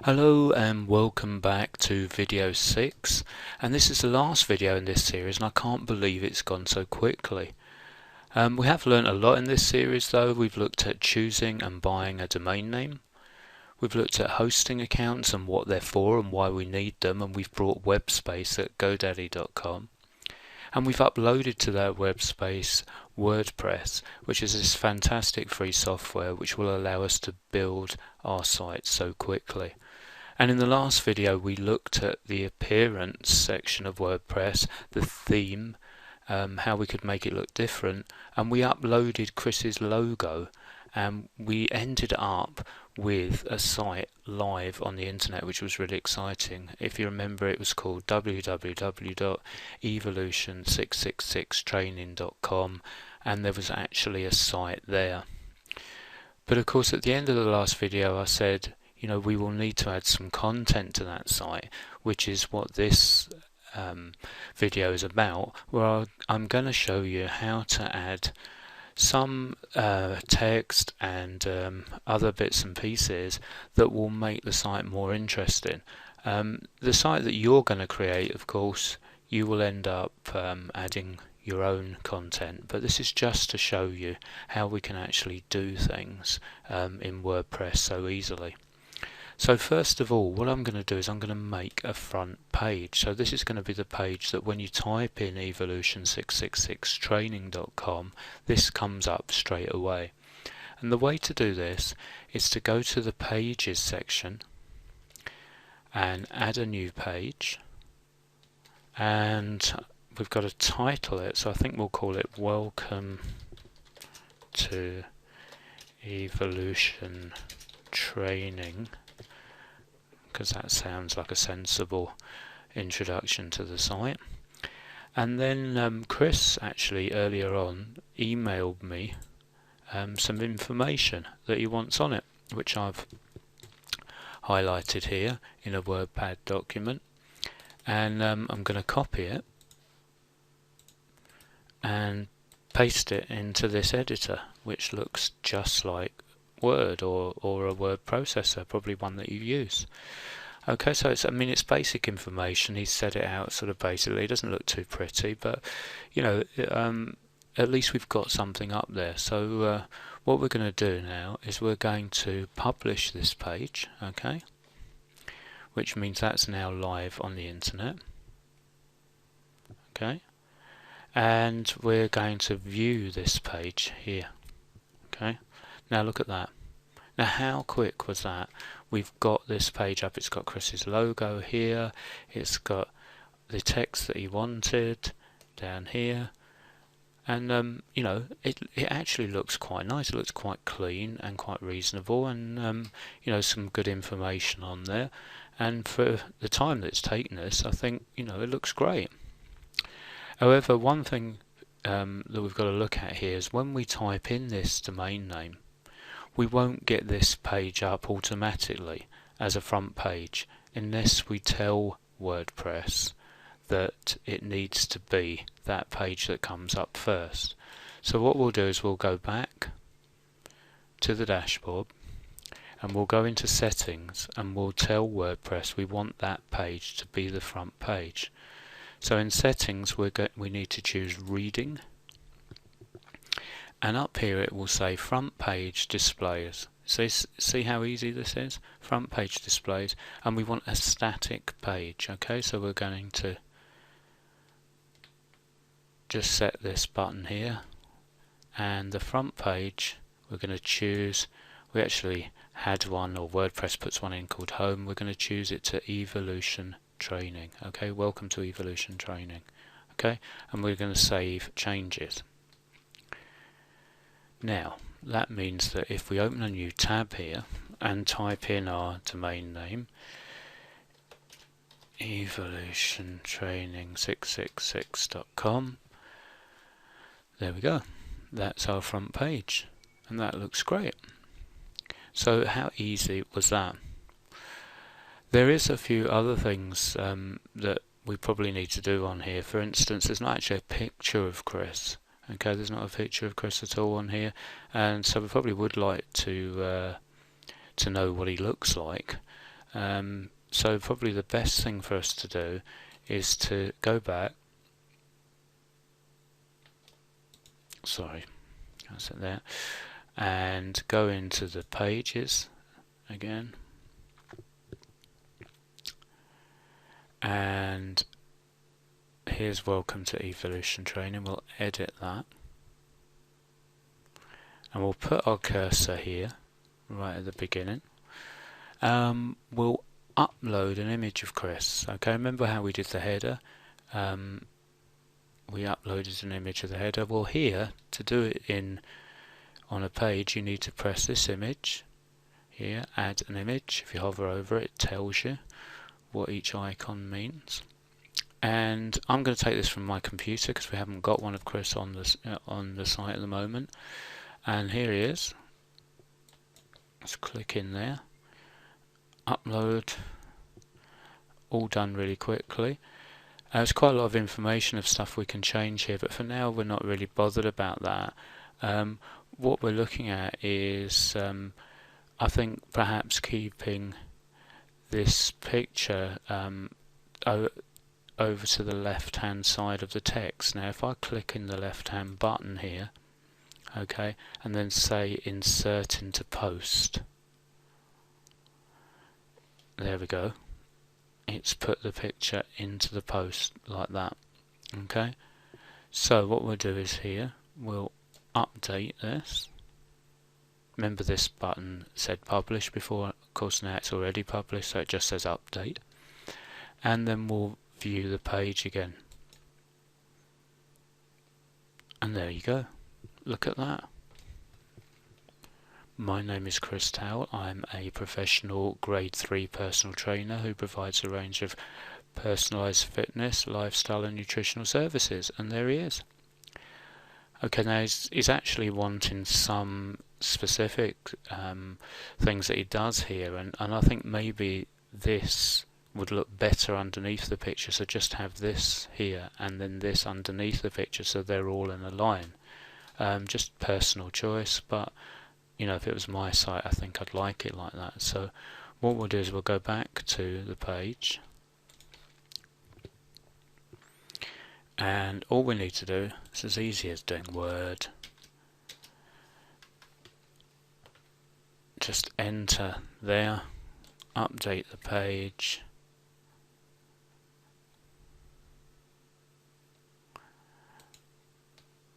Hello and welcome back to video 6, and this is the last video in this series and I can't believe it's gone so quickly. We have learnt a lot in this series though. We've looked at choosing and buying a domain name. We've looked at hosting accounts and what they're for and why we need them, and we've brought web space at godaddy.com. And we've uploaded to that web space WordPress, which is this fantastic free software which will allow us to build our site so quickly. And in the last video we looked at the appearance section of WordPress, the theme, how we could make it look different, and we uploaded Chris's logo, and we ended up with a site live on the internet, which was really exciting. If you remember, it was called www.evolution666training.com, and there was actually a site there. But of course at the end of the last video I said, we will need to add some content to that site, which is what this video is about, where I'm going to show you how to add some text and other bits and pieces that will make the site more interesting. The site that you're going to create, of course, you will end up adding your own content, but this is just to show you how we can actually do things in WordPress so easily. So first of all, what I'm going to do is I'm going to make a front page. So this is going to be the page that when you type in evolution666training.com, this comes up straight away. And the way to do this is to go to the pages section and add a new page, and we've got to title it, so I think we'll call it Welcome to Evolution Training, because that sounds like a sensible introduction to the site. And then Chris actually earlier on emailed me some information that he wants on it, which I've highlighted here in a WordPad document, and I'm going to copy it and paste it into this editor, which looks just like Word or a word processor, probably one that you use. Okay, so it's basic information. He's set it out sort of basically. It doesn't look too pretty, but at least we've got something up there. So what we're going to do now is we're going to publish this page, okay, which means that's now live on the internet. Okay, and we're going to view this page here. Okay, now look at that. Now how quick was that? We've got this page up, it's got Chris's logo here, it's got the text that he wanted down here, and it actually looks quite nice. It looks quite clean and quite reasonable, and some good information on there, and for the time that it's taken us, I think it looks great. However, one thing that we've got to look at here is when we type in this domain name, we won't get this page up automatically as a front page unless we tell WordPress that it needs to be that page that comes up first. So what we'll do is we'll go back to the dashboard and we'll go into settings and we'll tell WordPress we want that page to be the front page. So in settings we need to choose reading, and up here it will say front page displays. So see how easy this is? Front page displays, and we want a static page. Okay, so we're going to just set this button here, and the front page we're going to choose, we actually had one, or WordPress puts one in called home. We're going to choose it to Evolution Training. Okay, welcome to Evolution Training. Okay, and we're going to save changes. Now that means that if we open a new tab here and type in our domain name, evolutiontraining666.com, there we go, that's our front page, and that looks great. So how easy was that? There is a few other things that we probably need to do on here. For instance, there's not actually a picture of Chris. Okay, there's not a picture of Chris at all on here, and so we probably would like to know what he looks like. So probably the best thing for us to do is to go back, sorry, that's it there, and go into the pages again, and here's welcome to evolution training. We'll edit that, and we'll put our cursor here right at the beginning. We'll upload an image of Chris. Okay, remember how we did the header? We uploaded an image of the header. Well, here, to do it on a page, you need to press this image here, add an image. If you hover over it, it tells you what each icon means. And I'm going to take this from my computer because we haven't got one of Chris on the site at the moment. And here he is. Let's click in there. Upload. All done really quickly. There's quite a lot of information of stuff we can change here, but for now we're not really bothered about that. What we're looking at is, I think, perhaps keeping this picture over to the left hand side of the text. Now if I click in the left hand button here, okay, and then say insert into post, there we go, it's put the picture into the post like that. Okay, so what we'll do is here we'll update this. Remember this button said publish before, of course now it's already published, so it just says update, and then we'll view the page again, and there you go, look at that. My name is Chris Towell. I'm a professional grade 3 personal trainer who provides a range of personalised fitness, lifestyle and nutritional services, and there he is. Okay, now he's actually wanting some specific things that he does here, and I think maybe this would look better underneath the picture, so just have this here and then this underneath the picture so they're all in a line. Just personal choice, but you know, if it was my site I think I'd like it like that. So what we'll do is we'll go back to the page, and all we need to do is as easy as doing Word, just enter there, update the page,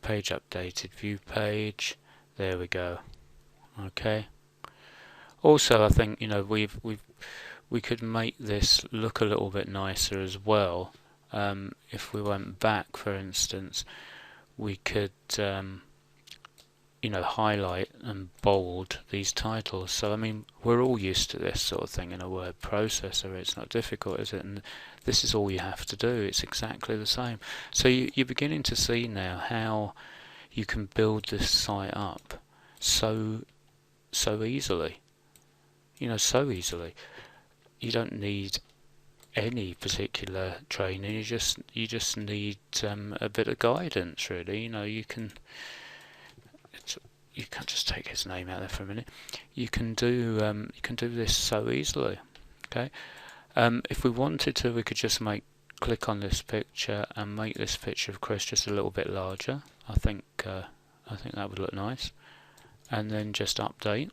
page updated, view page, there we go. Okay, also I think, you know, we could make this look a little bit nicer as well. If we went back, for instance, we could you know, highlight and bold these titles. So I mean, we're all used to this sort of thing in a word processor. It's not difficult, is it? And this is all you have to do. It's exactly the same. So you're beginning to see now how you can build this site up so easily. You know, so easily. You don't need any particular training. You just need a bit of guidance, really. You know, you can't just take his name out there for a minute. You can do this so easily. Okay. If we wanted to, we could just click on this picture and make this picture of Chris just a little bit larger. I think that would look nice. And then just update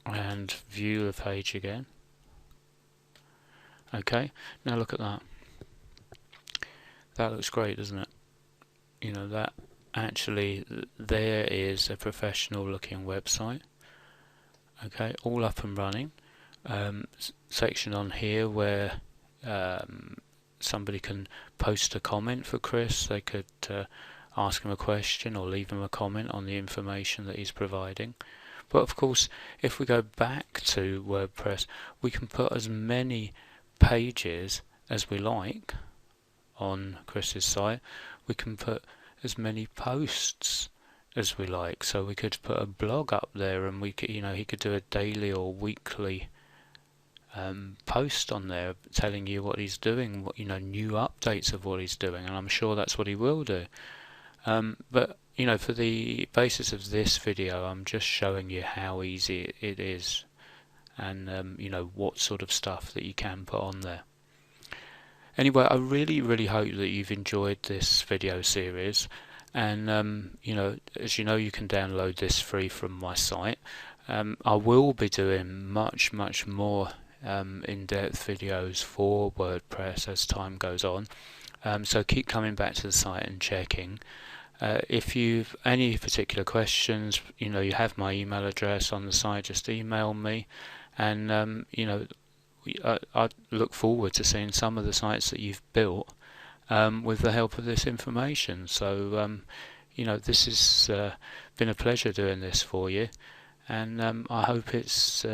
and view the page again. Okay, now look at that. That looks great, doesn't it? You know, that actually there is a professional looking website. Okay, all up and running. Section on here where somebody can post a comment for Chris. They could ask him a question or leave him a comment on the information that he's providing. But of course, if we go back to WordPress, we can put as many pages as we like on Chris's site. We can put as many posts as we like. So we could put a blog up there, and we could, you know, he could do a daily or weekly post on there telling you what he's doing, what, you know, new updates of what he's doing, and I'm sure that's what he will do. But you know, for the basis of this video, I'm just showing you how easy it is and you know, what sort of stuff that you can put on there. Anyway, I really hope that you've enjoyed this video series, and you know, as you know, you can download this free from my site. I will be doing much more in-depth videos for WordPress as time goes on, so keep coming back to the site and checking. If you've any particular questions, you know, you have my email address on the site, just email me, and you know, I look forward to seeing some of the sites that you've built with the help of this information. So you know, this has been a pleasure doing this for you, and I hope it's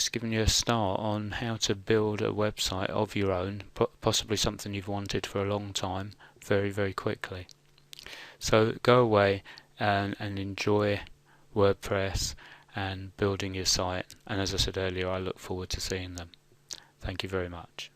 given you a start on how to build a website of your own, possibly something you've wanted for a long time, very quickly. So go away and enjoy WordPress and building your site, and as I said earlier, I look forward to seeing them. Thank you very much.